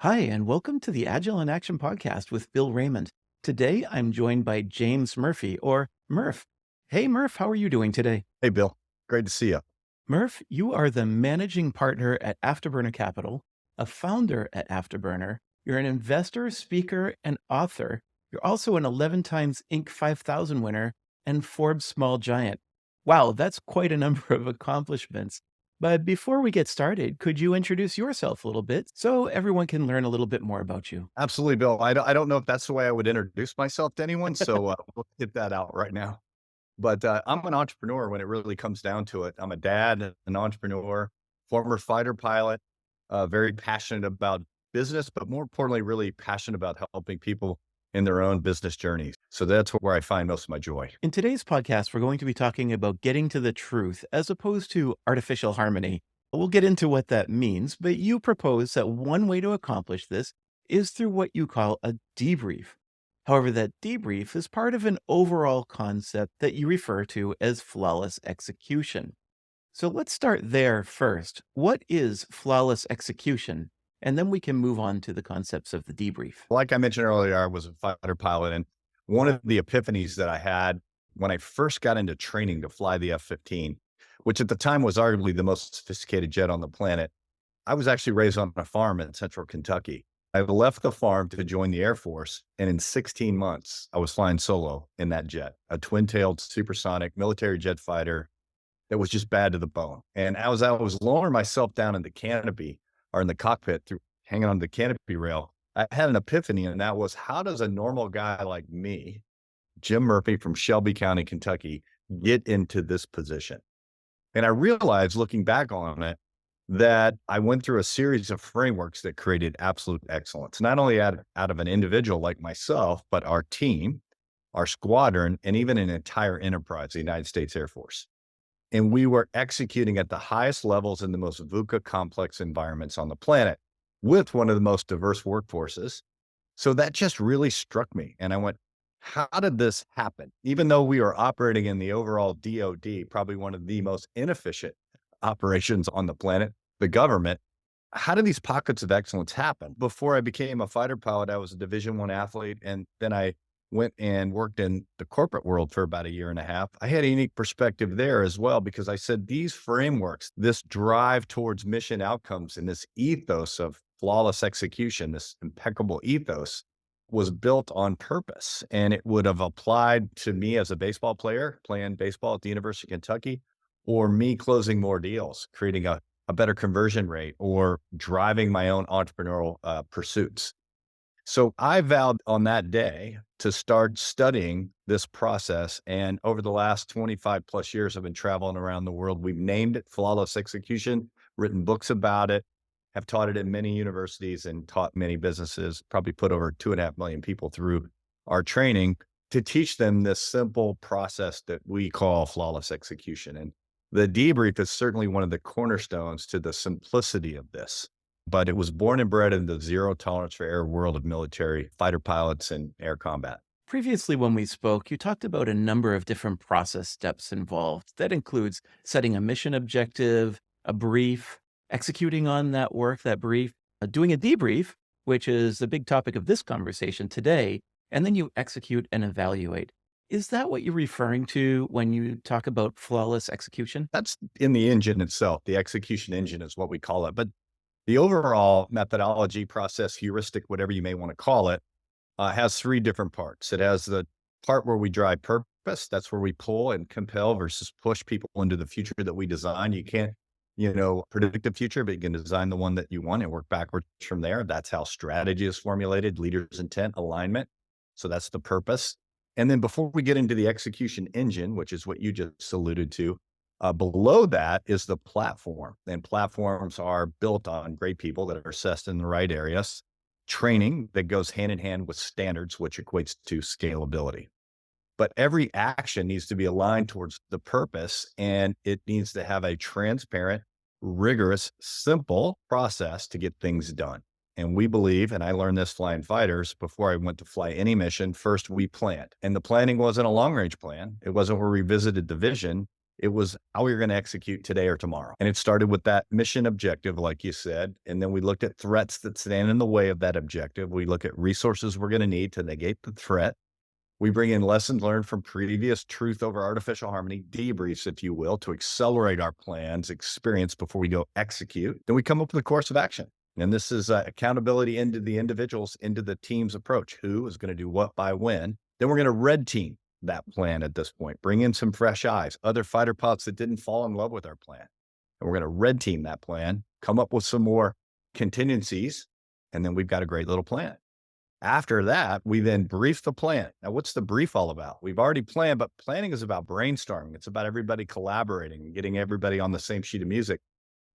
Hi, and welcome to the Agile in Action podcast with Bill Raymond. Today, I'm joined by James Murphy, or Murph. Hey, Murph, how are you doing today? Hey, Bill. Great to see you. Murph, you are the managing partner at Afterburner Capital, a founder at Afterburner. You're an investor, speaker, and author. You're also an 11 times Inc. 5000 winner and Forbes Small Giant. Wow, that's quite a number of accomplishments. But before we get started, could you introduce yourself a little bit so everyone can learn a little bit more about you? Absolutely, Bill. I don't know if that's the way I would introduce myself to anyone, so we'll get that out right now. But I'm an entrepreneur when it really comes down to it. I'm a dad, an entrepreneur, former fighter pilot, very passionate about business, but more importantly, really passionate about helping people in their own business journeys. So that's where I find most of my joy. In today's podcast, we're going to be talking about getting to the truth as opposed to artificial harmony. We'll get into what that means, but you propose that one way to accomplish this is through what you call a debrief. However, that debrief is part of an overall concept that you refer to as flawless execution. So let's start there first. What is flawless execution? And then we can move on to the concepts of the debrief. Like I mentioned earlier, I was a fighter pilot, and one of the epiphanies that I had when I first got into training to fly the F-15, which at the time was arguably the most sophisticated jet on the planet. I was actually raised on a farm in central Kentucky. I left the farm to join the Air Force, and in 16 months, I was flying solo in that jet, a twin-tailed supersonic military jet fighter that was just bad to the bone. And as I was lowering myself down in the canopy or in the cockpit through hanging on the canopy rail, I had an epiphany, and that was, how does a normal guy like me, Jim Murphy from Shelby County, Kentucky, get into this position? And I realized looking back on it, that I went through a series of frameworks that created absolute excellence, not only out of an individual like myself, but our team, our squadron, and even an entire enterprise, the United States Air Force. And we were executing at the highest levels in the most VUCA complex environments on the planet with one of the most diverse workforces. So that just really struck me. And I went, how did this happen? Even though we were operating in the overall DoD, probably one of the most inefficient operations on the planet, the government, how do these pockets of excellence happen? Before I became a fighter pilot, I was a Division I athlete, and then I went and worked in the corporate world for about a year and a half. I had a unique perspective there as well, because I said these frameworks, this drive towards mission outcomes and this ethos of flawless execution, this impeccable ethos, was built on purpose. And it would have applied to me as a baseball player playing baseball at the University of Kentucky, or me closing more deals, creating a better conversion rate, or driving my own entrepreneurial pursuits. So I vowed on that day to start studying this process. And over the last 25 plus years, I've been traveling around the world. We've named it flawless execution, written books about it, have taught it in many universities and taught many businesses, probably put over 2.5 million people through our training to teach them this simple process that we call flawless execution. And the debrief is certainly one of the cornerstones to the simplicity of this, but it was born and bred in the zero tolerance for error world of military fighter pilots and air combat. Previously, when we spoke, you talked about a number of different process steps involved. That includes setting a mission objective, a brief, executing on that work, that brief, doing a debrief, which is the big topic of this conversation today, and then you execute and evaluate. Is that what you're referring to when you talk about flawless execution? That's in the engine itself. The execution engine is what we call it. But the overall methodology, process, heuristic, whatever you may want to call it, has three different parts. It has the part where we drive purpose. That's where we pull and compel versus push people into the future that we design. You can't, predict the future, but you can design the one that you want and work backwards from there. That's how strategy is formulated, leaders' intent, alignment. So that's the purpose. And then before we get into the execution engine, which is what you just alluded to, below that is the platform. And platforms are built on great people that are assessed in the right areas, training that goes hand in hand with standards, which equates to scalability. But every action needs to be aligned towards the purpose, and it needs to have a transparent, rigorous, simple process to get things done. And we believe, and I learned this flying fighters before I went to fly any mission, first we planned. And the planning wasn't a long range plan. It wasn't where we visited the vision. It was how we were going to execute today or tomorrow. And it started with that mission objective, like you said. And then we looked at threats that stand in the way of that objective. We look at resources we're going to need to negate the threat. We bring in lessons learned from previous truth over artificial harmony, debriefs, if you will, to accelerate our plans, experience before we go execute. Then we come up with a course of action. And this is accountability into the individuals, into the team's approach. Who is going to do what by when? Then we're going to red team that plan at this point, bring in some fresh eyes, other fighter pilots that didn't fall in love with our plan. And we're going to red team that plan, come up with some more contingencies, and then we've got a great little plan. After that, we then brief the plan. Now, what's the brief all about? We've already planned, but planning is about brainstorming. It's about everybody collaborating and getting everybody on the same sheet of music.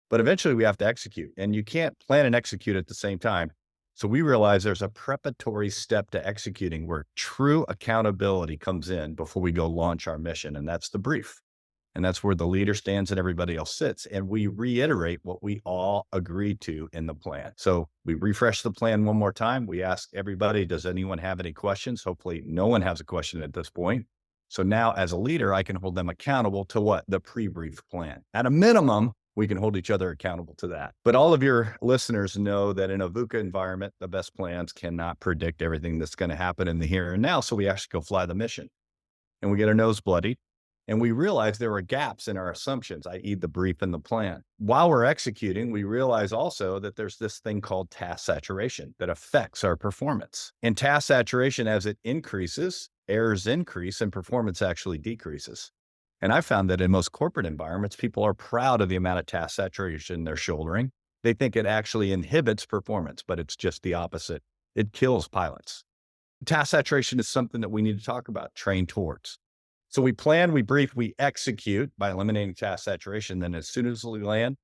But eventually we have to execute, and you can't plan and execute at the same time. So we realize there's a preparatory step to executing where true accountability comes in before we go launch our mission. And that's the brief. And that's where the leader stands and everybody else sits. And we reiterate what we all agreed to in the plan. So we refresh the plan one more time. We ask everybody, does anyone have any questions? Hopefully no one has a question at this point. So now as a leader, I can hold them accountable to what? The pre-brief plan. At a minimum, we can hold each other accountable to that. But all of your listeners know that in a VUCA environment, the best plans cannot predict everything that's going to happen in the here and now. So we actually go fly the mission and we get our nose bloodied. And we realize there are gaps in our assumptions, i.e. the brief and the plan. While we're executing, we realize also that there's this thing called task saturation that affects our performance. And task saturation, as it increases, errors increase and performance actually decreases. And I found that in most corporate environments, people are proud of the amount of task saturation they're shouldering. They think it actually inhibits performance, but it's just the opposite. It kills pilots. Task saturation is something that we need to talk about, train towards. So we plan, we brief, we execute by eliminating task saturation. Then as soon as we land,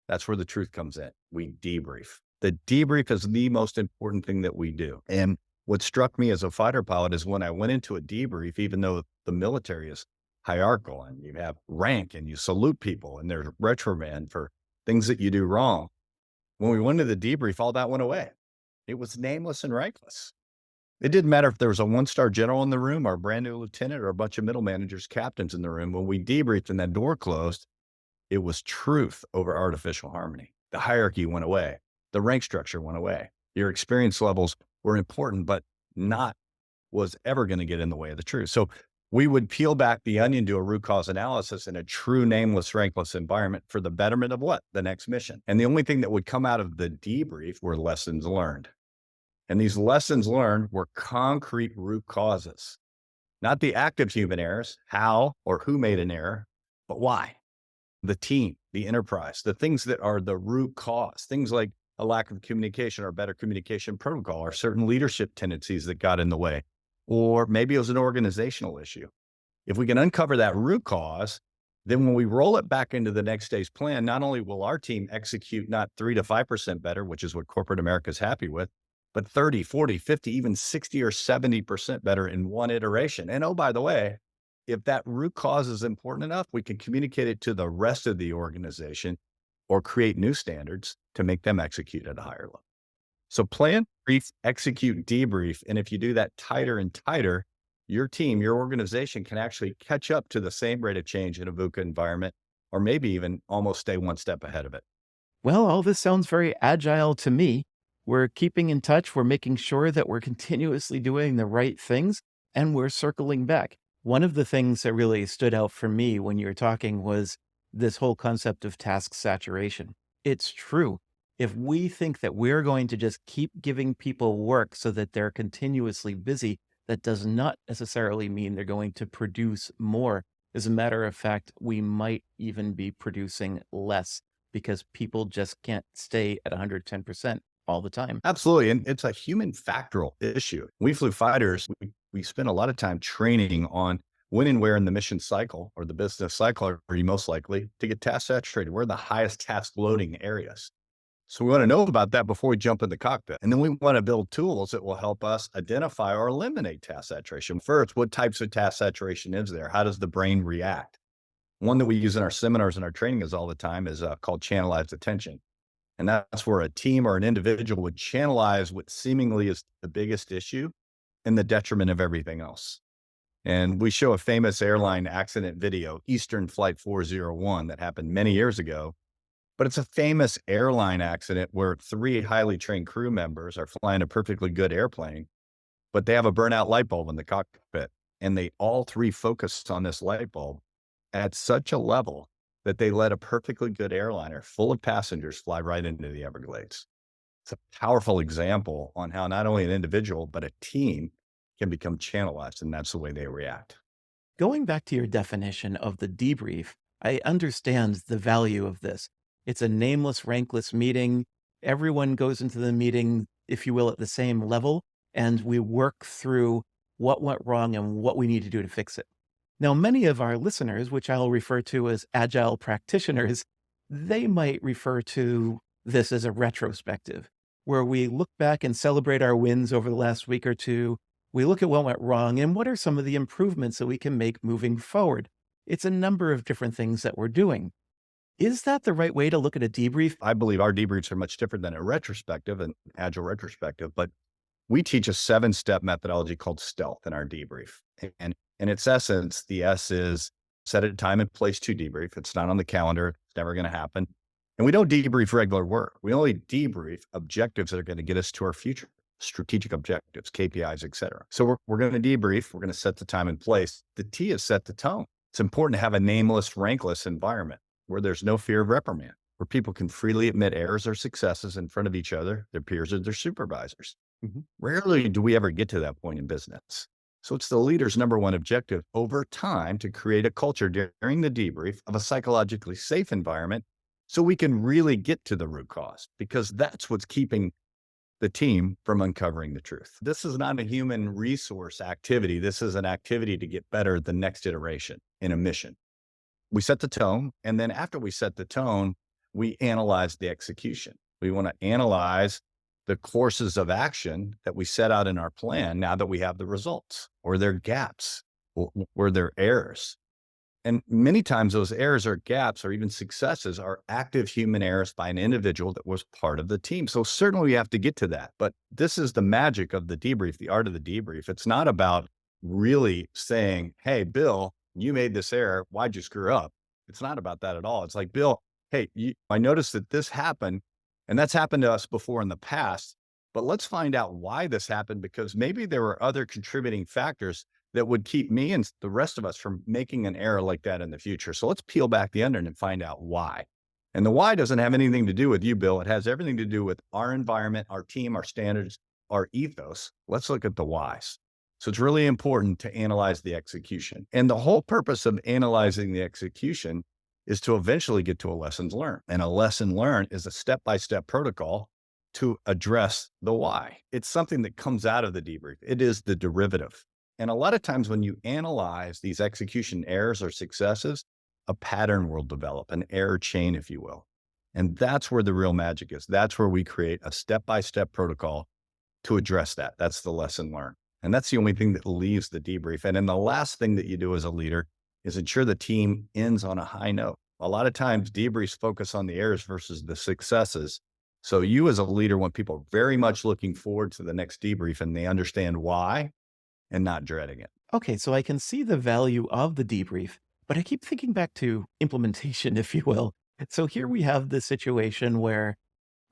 that's where the truth comes in. We debrief. The debrief is the most important thing that we do. And what struck me as a fighter pilot is when I went into a debrief, even though the military is hierarchical and you have rank and you salute people and there's reprimand for things that you do wrong. When we went to the debrief, all that went away. It was nameless and rankless. It didn't matter if there was a one-star general in the room or a brand new lieutenant or a bunch of middle managers, captains in the room. When we debriefed and that door closed, it was truth over artificial harmony. The hierarchy went away. The rank structure went away. Your experience levels were important, but not was ever going to get in the way of the truth. So we would peel back the onion, do a root cause analysis in a true nameless, rankless environment for the betterment of what? The next mission. And the only thing that would come out of the debrief were lessons learned. And these lessons learned were concrete root causes, not the active human errors, how or who made an error, but why. The team, the enterprise, the things that are the root cause, things like a lack of communication or better communication protocol or certain leadership tendencies that got in the way. Or maybe it was an organizational issue. If we can uncover that root cause, then when we roll it back into the next day's plan, not only will our team execute not 3 to 5% better, which is what corporate America is happy with, but 30, 40, 50, even 60 or 70% better in one iteration. And oh, by the way, if that root cause is important enough, we can communicate it to the rest of the organization or create new standards to make them execute at a higher level. So plan, brief, execute, debrief. And if you do that tighter and tighter, your team, your organization can actually catch up to the same rate of change in a VUCA environment, or maybe even almost stay one step ahead of it. Well, all this sounds very agile to me. We're keeping in touch. We're making sure that we're continuously doing the right things and we're circling back. One of the things that really stood out for me when you were talking was this whole concept of task saturation. It's true. If we think that we're going to just keep giving people work so that they're continuously busy, that does not necessarily mean they're going to produce more. As a matter of fact, we might even be producing less because people just can't stay at 110% all the time. Absolutely. And it's a human factoral issue. We flew fighters. We spent a lot of time training on when and where in the mission cycle or the business cycle are you most likely to get task saturated. Where are the highest task loading areas? So we want to know about that before we jump in the cockpit. And then we want to build tools that will help us identify or eliminate task saturation. First, what types of task saturation is there? How does the brain react? One that we use in our seminars and our training is all the time is called channelized attention. And that's where a team or an individual would channelize what seemingly is the biggest issue in the detriment of everything else. And we show a famous airline accident video, Eastern Flight 401, that happened many years ago. But it's a famous airline accident where three highly trained crew members are flying a perfectly good airplane, but they have a burnout light bulb in the cockpit. And they all three focused on this light bulb at such a level that they let a perfectly good airliner full of passengers fly right into the Everglades. It's a powerful example on how not only an individual, but a team can become channelized, and that's the way they react. Going back to your definition of the debrief, I understand the value of this. It's a nameless, rankless meeting. Everyone goes into the meeting, if you will, at the same level, and we work through what went wrong and what we need to do to fix it. Now, many of our listeners, which I'll refer to as agile practitioners, they might refer to this as a retrospective, where we look back and celebrate our wins over the last week or two. We look at what went wrong and what are some of the improvements that we can make moving forward. It's a number of different things that we're doing. Is that the right way to look at a debrief? I believe our debriefs are much different than a retrospective and agile retrospective, but we teach a 7-step methodology called stealth in our debrief. And in its essence, the S is set a time and place to debrief. It's not on the calendar. It's never going to happen. And we don't debrief regular work. We only debrief objectives that are going to get us to our future, strategic objectives, KPIs, et cetera. So we're going to debrief. We're going to set the time and place. The T is set the tone. It's important to have a nameless, rankless environment where there's no fear of reprimand, where people can freely admit errors or successes in front of each other, their peers, or their supervisors. Mhm. Rarely do we ever get to that point in business. So it's the leader's number one objective over time to create a culture during the debrief of a psychologically safe environment so we can really get to the root cause, because that's what's keeping the team from uncovering the truth. This is not a human resource activity. This is an activity to get better at the next iteration in a mission. We set the tone. And then after we set the tone, we analyze the execution. We want to analyze the courses of action that we set out in our plan now that we have the results, or their gaps, or their errors. And many times those errors or gaps or even successes are active human errors by an individual that was part of the team. So certainly we have to get to that. But this is the magic of the debrief, the art of the debrief. It's not about really saying, hey, Bill, you made this error. Why'd you screw up? It's not about that at all. It's like, Bill, hey, I noticed that this happened, and that's happened to us before in the past, but let's find out why this happened, because maybe there were other contributing factors that would keep me and the rest of us from making an error like that in the future. So let's peel back the onion and find out why. And the why doesn't have anything to do with you, Bill. It has everything to do with our environment, our team, our standards, our ethos. Let's look at the whys. So it's really important to analyze the execution. And the whole purpose of analyzing the execution is to eventually get to a lessons learned. And a lesson learned is a step-by-step protocol to address the why. It's something that comes out of the debrief. It is the derivative. And a lot of times when you analyze these execution errors or successes, a pattern will develop, an error chain, if you will. And that's where the real magic is. That's where we create a step-by-step protocol to address that. That's the lesson learned. And that's the only thing that leaves the debrief. And then the last thing that you do as a leader is ensure the team ends on a high note. A lot of times debriefs focus on the errors versus the successes. So you as a leader want people very much looking forward to the next debrief, and they understand why and not dreading it. Okay, so I can see the value of the debrief, but I keep thinking back to implementation, if you will. So here we have this situation where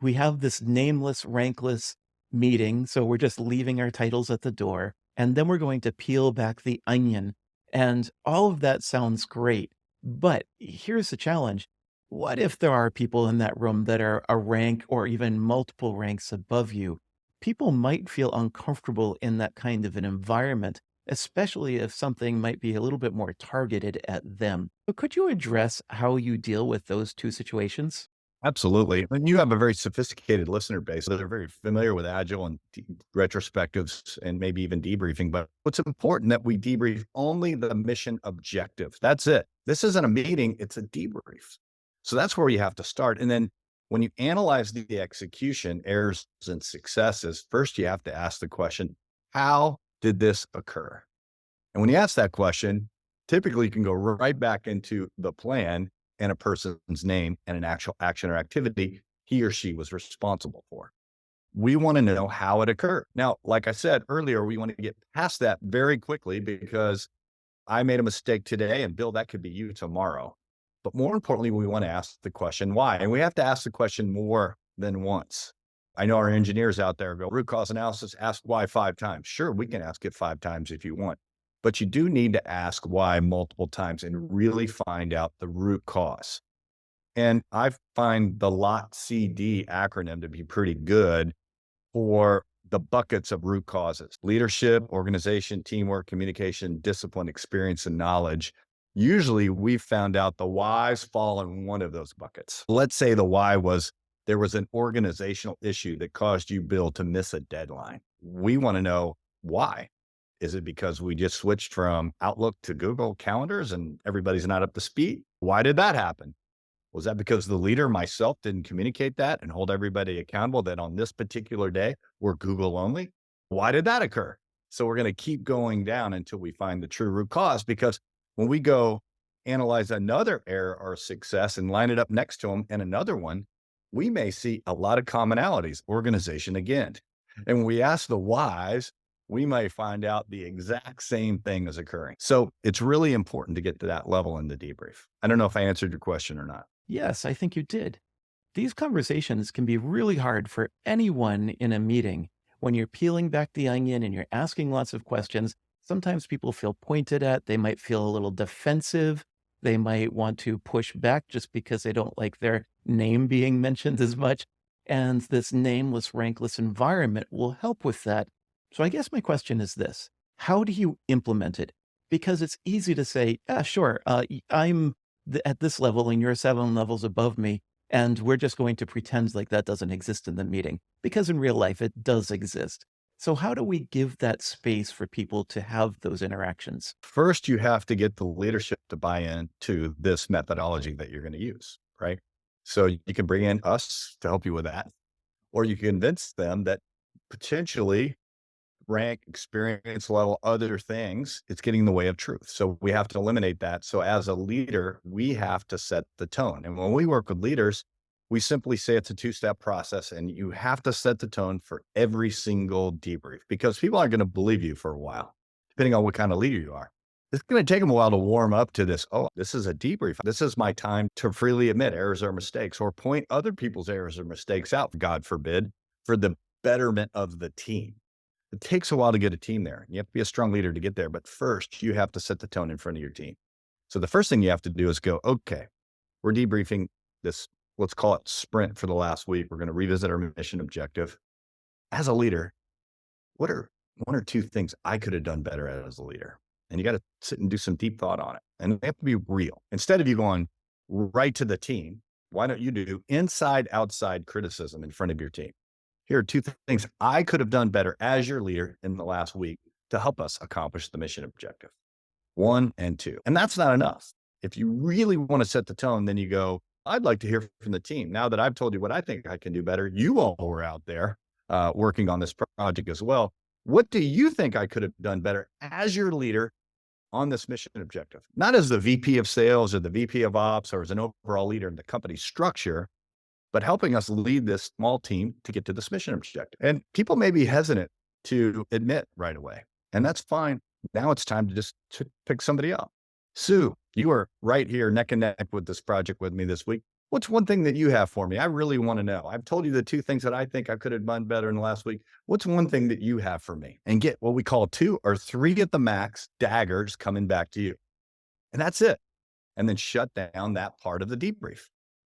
we have this nameless, rankless meeting. So we're just leaving our titles at the door, and then we're going to peel back the onion. And all of that sounds great. But here's the challenge. What if there are people in that room that are a rank or even multiple ranks above you? People might feel uncomfortable in that kind of an environment, especially if something might be a little bit more targeted at them. So could you address how you deal with those two situations? Absolutely. And you have a very sophisticated listener base that are very familiar with agile and retrospectives and maybe even debriefing. But what's important that we debrief only the mission objective. That's it. This isn't a meeting, it's a debrief. So that's where you have to start. And then when you analyze the execution, errors and successes, first you have to ask the question, how did this occur? And when you ask that question, typically you can go right back into the plan and a person's name and an actual action or activity he or she was responsible for. We want to know how it occurred. Now, like I said earlier, we want to get past that very quickly, because I made a mistake today, and Bill, that could be you tomorrow. But more importantly, we want to ask the question why. And we have to ask the question more than once. I know our engineers out there go, root cause analysis, ask why 5 times. Sure, we can ask it 5 times if you want, but you do need to ask why multiple times and really find out the root cause. And I find the LOT-CD acronym to be pretty good for the buckets of root causes: leadership, organization, teamwork, communication, discipline, experience, and knowledge. Usually we've found out the whys fall in one of those buckets. Let's say the why was there was an organizational issue that caused you, Bill, to miss a deadline. We want to know why. Is it because we just switched from Outlook to Google Calendars and everybody's not up to speed? Why did that happen? Was that because the leader, myself, didn't communicate that and hold everybody accountable that on this particular day, we're Google only? Why did that occur? So we're going to keep going down until we find the true root cause, because when we go analyze another error or success and line it up next to them and another one, we may see a lot of commonalities, organization again. And when we ask the whys, we may find out the exact same thing is occurring. So it's really important to get to that level in the debrief. I don't know if I answered your question or not. Yes, I think you did. These conversations can be really hard for anyone in a meeting. When you're peeling back the onion and you're asking lots of questions, sometimes people feel pointed at. They might feel a little defensive. They might want to push back just because they don't like their name being mentioned as much. And this nameless, rankless environment will help with that. So I guess my question is this: how do you implement it? Because it's easy to say, yeah, sure, I'm at this level and you're 7 levels above me. And we're just going to pretend like that doesn't exist in the meeting, because in real life, it does exist. So how do we give that space for people to have those interactions? First, you have to get the leadership to buy in to this methodology that you're going to use, right? So you can bring in us to help you with that, or you can convince them that potentially rank, experience level, other things, it's getting in the way of truth. So we have to eliminate that. So as a leader, we have to set the tone. And when we work with leaders, we simply say it's a 2-step process, and you have to set the tone for every single debrief, because people aren't going to believe you for a while, depending on what kind of leader you are. It's going to take them a while to warm up to this. Oh, this is a debrief. This is my time to freely admit errors or mistakes, or point other people's errors or mistakes out, God forbid, for the betterment of the team. It takes a while to get a team there. You have to be a strong leader to get there. But first, you have to set the tone in front of your team. So the first thing you have to do is go, okay, we're debriefing this, let's call it sprint for the last week. We're going to revisit our mission objective. As a leader, what are 1 or 2 things I could have done better as a leader? And you got to sit and do some deep thought on it. And they have to be real. Instead of you going right to the team, why don't you do inside, outside criticism in front of your team? Here are 2 things I could have done better as your leader in the last week to help us accomplish the mission objective. 1 and 2. And that's not enough. If you really want to set the tone, then you go, I'd like to hear from the team. Now that I've told you what I think I can do better, you all were out there working on this project as well. What do you think I could have done better as your leader on this mission objective? Not as the VP of sales or the VP of ops or as an overall leader in the company structure, but helping us lead this small team to get to this mission objective. And people may be hesitant to admit right away, and that's fine. Now it's time to just pick somebody up. Sue, you are right here neck and neck with this project with me this week. What's one thing that you have for me? I really want to know. I've told you the 2 things that I think I could have done better in the last week. What's one thing that you have for me? And get what we call 2 or 3 at the max daggers coming back to you. And that's it. And then shut down that part of the debrief.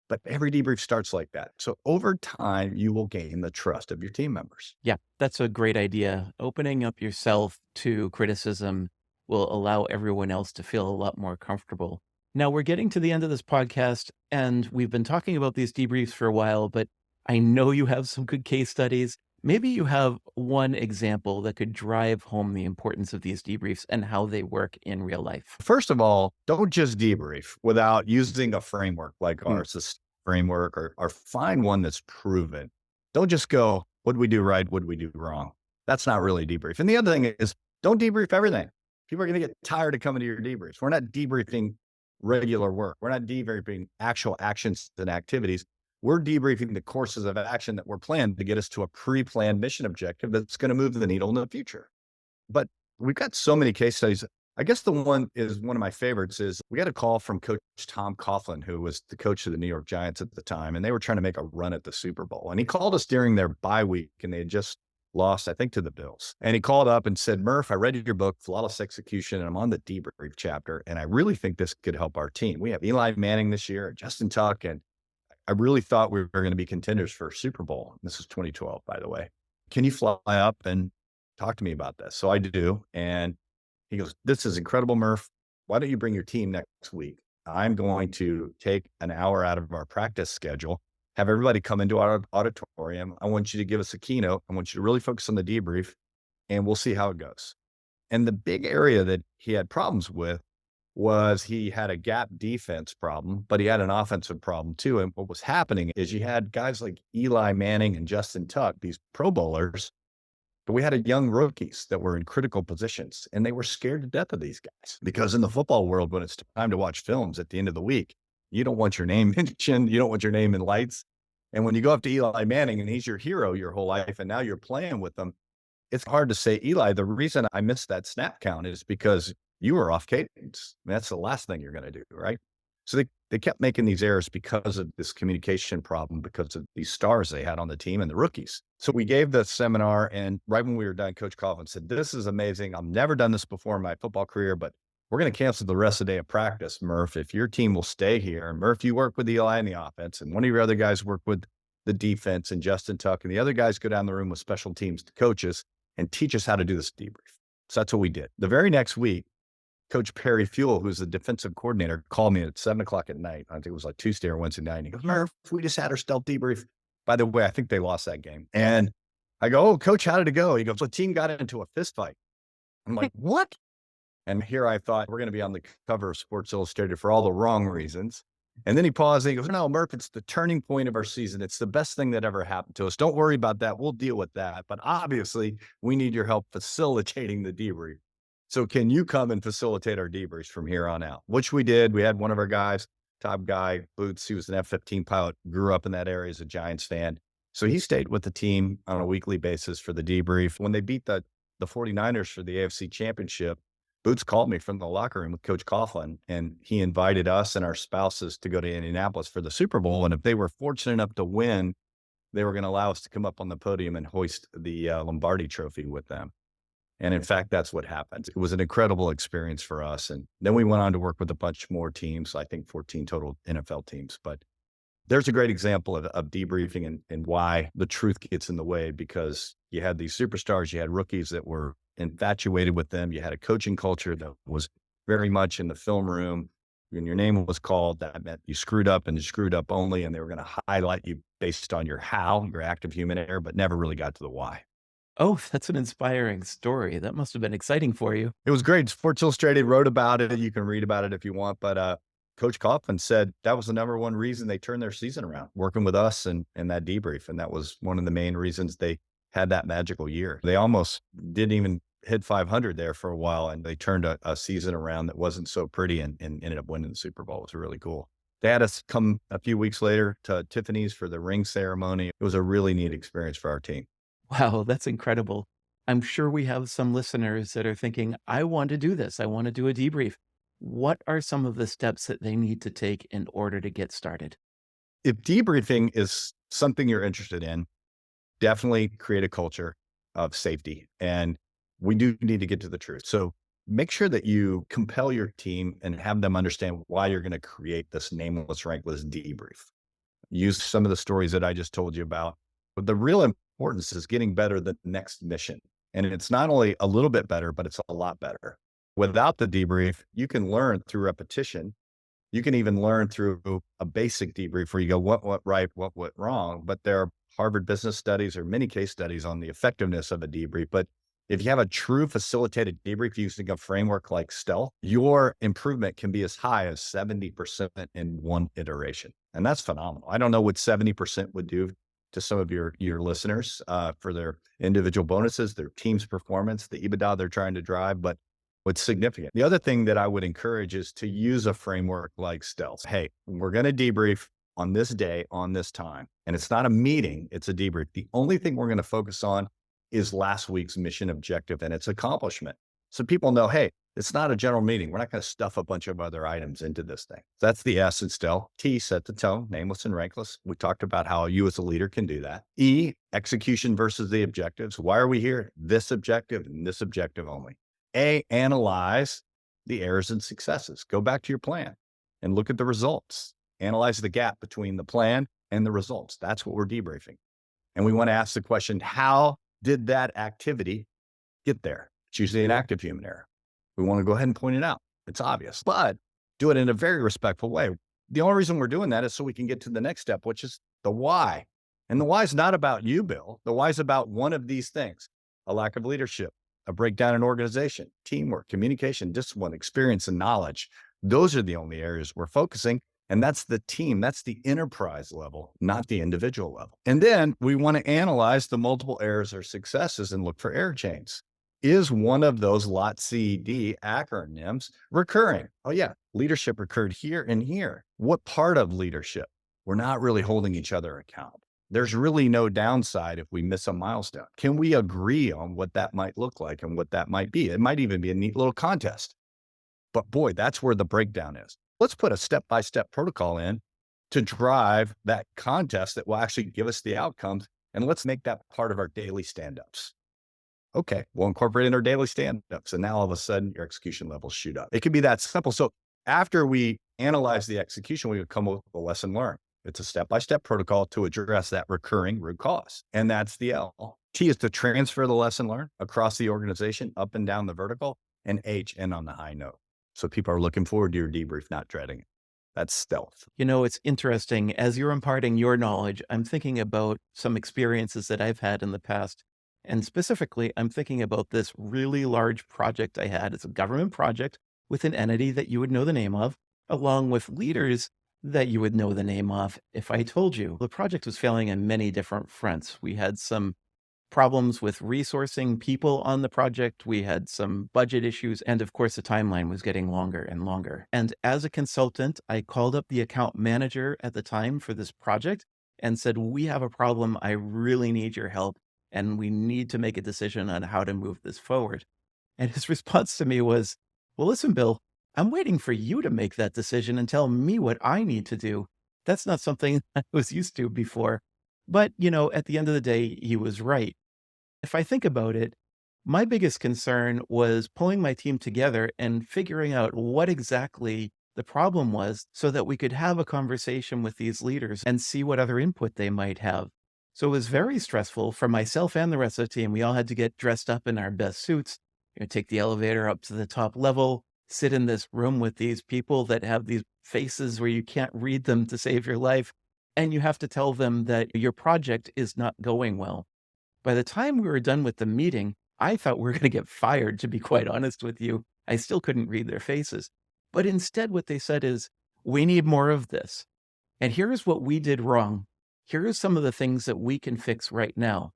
But every debrief starts like that. So over time, you will gain the trust of your team members. Yeah, that's a great idea. Opening up yourself to criticism will allow everyone else to feel a lot more comfortable. Now, we're getting to the end of this podcast, and we've been talking about these debriefs for a while, but I know you have some good case studies. Maybe you have one example that could drive home the importance of these debriefs and how they work in real life. First of all, don't just debrief without using a framework like Mm. our framework, or find one that's proven. Don't just go, what did we do right? What did we do wrong? That's not really debrief. And the other thing is, don't debrief everything. People are going to get tired of coming to your debriefs. We're not debriefing regular work. We're not debriefing actual actions and activities. We're debriefing the courses of action that were planned to get us to a pre-planned mission objective that's going to move the needle in the future. But we've got so many case studies. I guess the one is one of my favorites is we got a call from Coach Tom Coughlin, who was the coach of the New York Giants at the time, and they were trying to make a run at the Super Bowl. And he called us during their bye week, and they had just lost, I think, to the Bills. And he called up and said, Murph, I read your book, Flawless Execution, and I'm on the debrief chapter, and I really think this could help our team. We have Eli Manning this year, Justin Tuck, and I really thought we were going to be contenders for a Super Bowl. This is 2012, by the way. Can you fly up and talk to me about this? So I do. And he goes, this is incredible, Murph. Why don't you bring your team next week? I'm going to take an hour out of our practice schedule, have everybody come into our auditorium. I want you to give us a keynote. I want you to really focus on the debrief, and we'll see how it goes. And the big area that he had problems with was he had a gap defense problem, but he had an offensive problem too. And what was happening is you had guys like Eli Manning and Justin Tuck, these Pro Bowlers, but we had a young rookies that were in critical positions, and they were scared to death of these guys because in the football world, when it's time to watch films at the end of the week, you don't want your name mentioned. You don't want your name in lights. And when you go up to Eli Manning and he's your hero your whole life, and now you're playing with them, it's hard to say, Eli, the reason I missed that snap count is because you were off cadence. That's the last thing you're going to do, right? So they kept making these errors because of this communication problem, because of these stars they had on the team and the rookies. So we gave the seminar, and right when we were done, Coach Coughlin said, this is amazing. I've never done this before in my football career, but we're going to cancel the rest of the day of practice, Murph, if your team will stay here. Murph, you work with Eli in the offense, and one of your other guys work with the defense, and Justin Tuck, and the other guys go down the room with special teams coaches and teach us how to do this debrief. So that's what we did. The very next week, Coach Perry Fuel, who's the defensive coordinator, called me at 7:00 at night. I think it was like Tuesday or Wednesday night. And he goes, Murph, we just had our stealth debrief. By the way, I think they lost that game. And I go, oh, Coach, how did it go? He goes, the team got into a fist fight. I'm like, what? And here I thought we're going to be on the cover of Sports Illustrated for all the wrong reasons. And then he paused and he goes, no, Murph, it's the turning point of our season. It's the best thing that ever happened to us. Don't worry about that. We'll deal with that. But obviously, we need your help facilitating the debrief. So can you come and facilitate our debriefs from here on out? Which we did. We had one of our guys, top guy, Boots, he was an F-15 pilot, grew up in that area as a Giants fan. So he stayed with the team on a weekly basis for the debrief. When they beat the 49ers for the AFC Championship, Boots called me from the locker room with Coach Coughlin, and he invited us and our spouses to go to Indianapolis for the Super Bowl. And if they were fortunate enough to win, they were going to allow us to come up on the podium and hoist the Lombardi trophy with them. And in fact, that's what happened. It was an incredible experience for us. And then we went on to work with a bunch more teams, I think 14 total NFL teams. But there's a great example of debriefing and why the truth gets in the way, because you had these superstars, you had rookies that were infatuated with them. You had a coaching culture that was very much in the film room. When your name was called, that meant you screwed up and you screwed up only, and they were going to highlight you based on your how, your active human error, but never really got to the why. Oh, that's an inspiring story. That must have been exciting for you. It was great. Sports Illustrated wrote about it. You can read about it if you want. But Coach Coughlin said that was the number one reason they turned their season around, working with us and that debrief. And that was one of the main reasons they had that magical year. They almost didn't even hit 500 there for a while, and they turned a season around that wasn't so pretty and ended up winning the Super Bowl. It was really cool. They had us come a few weeks later to Tiffany's for the ring ceremony. It was a really neat experience for our team. Wow, that's incredible. I'm sure we have some listeners that are thinking, I want to do this. I want to do a debrief. What are some of the steps that they need to take in order to get started? If debriefing is something you're interested in, definitely create a culture of safety. And we do need to get to the truth. So make sure that you compel your team and have them understand why you're going to create this nameless, rankless debrief. Use some of the stories that I just told you about. But the real importance is getting better the next mission. And it's not only a little bit better, but it's a lot better. Without the debrief, you can learn through repetition. You can even learn through a basic debrief where you go, what went right, what went wrong. But there are Harvard business studies or many case studies on the effectiveness of a debrief. But if you have a true facilitated debrief using a framework like Stealth, your improvement can be as high as 70% in one iteration. And that's phenomenal. I don't know what 70% would do to some of your listeners for their individual bonuses, their team's performance, the EBITDA they're trying to drive, but what's significant. The other thing that I would encourage is to use a framework like Stealth. Hey, we're going to debrief on this day, on this time. And it's not a meeting, it's a debrief. The only thing we're going to focus on is last week's mission objective and its accomplishment. So people know, hey, It's not a general meeting. We're not going to stuff a bunch of other items into this thing. That's the S and still. T, set the tone, nameless and rankless. We talked about how you as a leader can do that. E, execution versus the objectives. Why are we here? This objective and this objective only. A, analyze the errors and successes. Go back to your plan and look at the results. Analyze the gap between the plan and the results. That's what we're debriefing. And we want to ask the question, how did that activity get there? It's usually an active human error. We want to go ahead and point it out. It's obvious, but do it in a very respectful way. The only reason we're doing that is so we can get to the next step, which is the why. And the why is not about you, Bill. The why is about one of these things: a lack of leadership, a breakdown in organization, teamwork, communication, discipline, experience, and knowledge. Those are the only areas we're focusing. And that's the team. That's the enterprise level, not the individual level. And then we want to analyze the multiple errors or successes and look for error chains. Is one of those LOT-CED acronyms recurring? Oh yeah, leadership recurred here and here. What part of leadership? We're not really holding each other accountable. There's really no downside if we miss a milestone. Can we agree on what that might look like and what that might be? It might even be a neat little contest. But boy, that's where the breakdown is. Let's put a step-by-step protocol in to drive that contest that will actually give us the outcomes. And let's make that part of our daily stand-ups. Okay, we'll incorporate in our daily stand-ups. And now all of a sudden your execution levels shoot up. It can be that simple. So after we analyze the execution, we would come up with a lesson learned. It's a step-by-step protocol to address that recurring root cause. And that's the L. T is to transfer the lesson learned across the organization, up and down the vertical, and H, end on the high note. So people are looking forward to your debrief, not dreading it. That's stealth. You know, it's interesting. As you're imparting your knowledge, I'm thinking about some experiences that I've had in the past. And specifically, I'm thinking about this really large project I had. It's a government project with an entity that you would know the name of, along with leaders that you would know the name of if I told you. The project was failing on many different fronts. We had some problems with resourcing people on the project. We had some budget issues. And of course, the timeline was getting longer and longer. And as a consultant, I called up the account manager at the time for this project and said, we have a problem. I really need your help. And we need to make a decision on how to move this forward. And his response to me was, well, listen, Bill, I'm waiting for you to make that decision and tell me what I need to do. That's not something I was used to before. But, you know, at the end of the day, he was right. If I think about it, my biggest concern was pulling my team together and figuring out what exactly the problem was so that we could have a conversation with these leaders and see what other input they might have. So it was very stressful for myself and the rest of the team. We all had to get dressed up in our best suits, take the elevator up to the top level, sit in this room with these people that have these faces where you can't read them to save your life. And you have to tell them that your project is not going well. By the time we were done with the meeting, I thought we were going to get fired, to be quite honest with you. I still couldn't read their faces. But instead, what they said is, we need more of this. And here's what we did wrong. Here are some of the things that we can fix right now.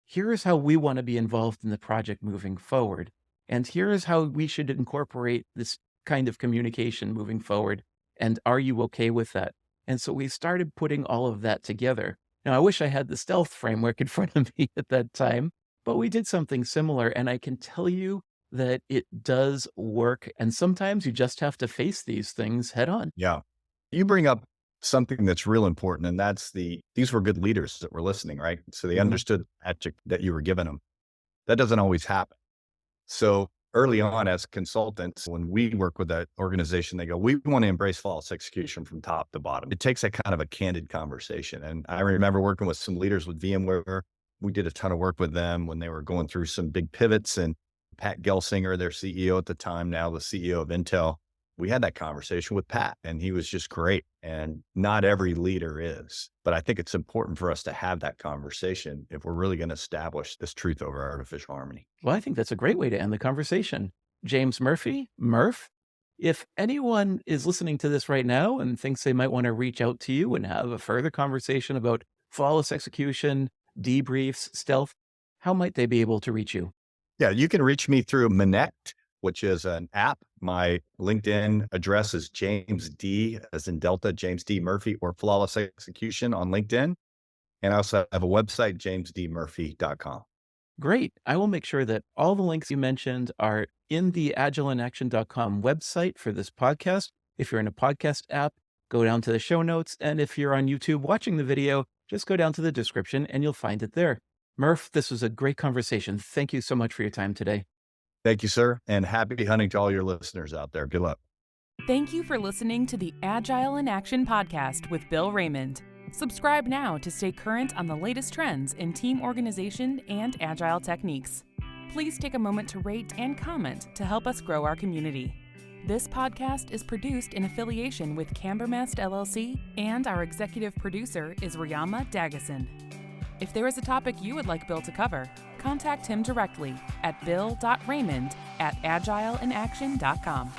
Here is how we want to be involved in the project moving forward. And here is how we should incorporate this kind of communication moving forward. And are you okay with that? And so we started putting all of that together. Now, I wish I had the stealth framework in front of me at that time, but we did something similar. And I can tell you that it does work. And sometimes you just have to face these things head on. Yeah. You bring up something that's real important, and that's these were good leaders that were listening, right? So they understood the magic that you were giving them. That doesn't always happen. So early on as consultants, when we work with that organization, they go, we want to embrace flawless execution from top to bottom. It takes a kind of a candid conversation. And I remember working with some leaders with VMware. We did a ton of work with them when they were going through some big pivots, and Pat Gelsinger, their CEO at the time, now the CEO of Intel, we had that conversation with Pat, and he was just great. And not every leader is, but I think it's important for us to have that conversation if we're really going to establish this truth over artificial harmony. Well, I think that's a great way to end the conversation. James Murphy, Murph, if anyone is listening to this right now and thinks they might want to reach out to you and have a further conversation about flawless execution, debriefs, stealth, how might they be able to reach you? Yeah, you can reach me through Minect, which is an app. My LinkedIn address is James D, as in Delta, James D Murphy, or Flawless Execution on LinkedIn. And I also have a website, jamesdmurphy.com. Great. I will make sure that all the links you mentioned are in the agileinaction.com website for this podcast. If you're in a podcast app, go down to the show notes. And if you're on YouTube watching the video, just go down to the description and you'll find it there. Murph, this was a great conversation. Thank you so much for your time today. Thank you, sir. And happy hunting to all your listeners out there. Good luck. Thank you for listening to the Agile in Action podcast with Bill Raymond. Subscribe now to stay current on the latest trends in team organization and agile techniques. Please take a moment to rate and comment to help us grow our community. This podcast is produced in affiliation with Cambermast LLC, and our executive producer is Riyama Dagason. If there is a topic you would like Bill to cover, contact him directly at bill.raymond@agileinaction.com.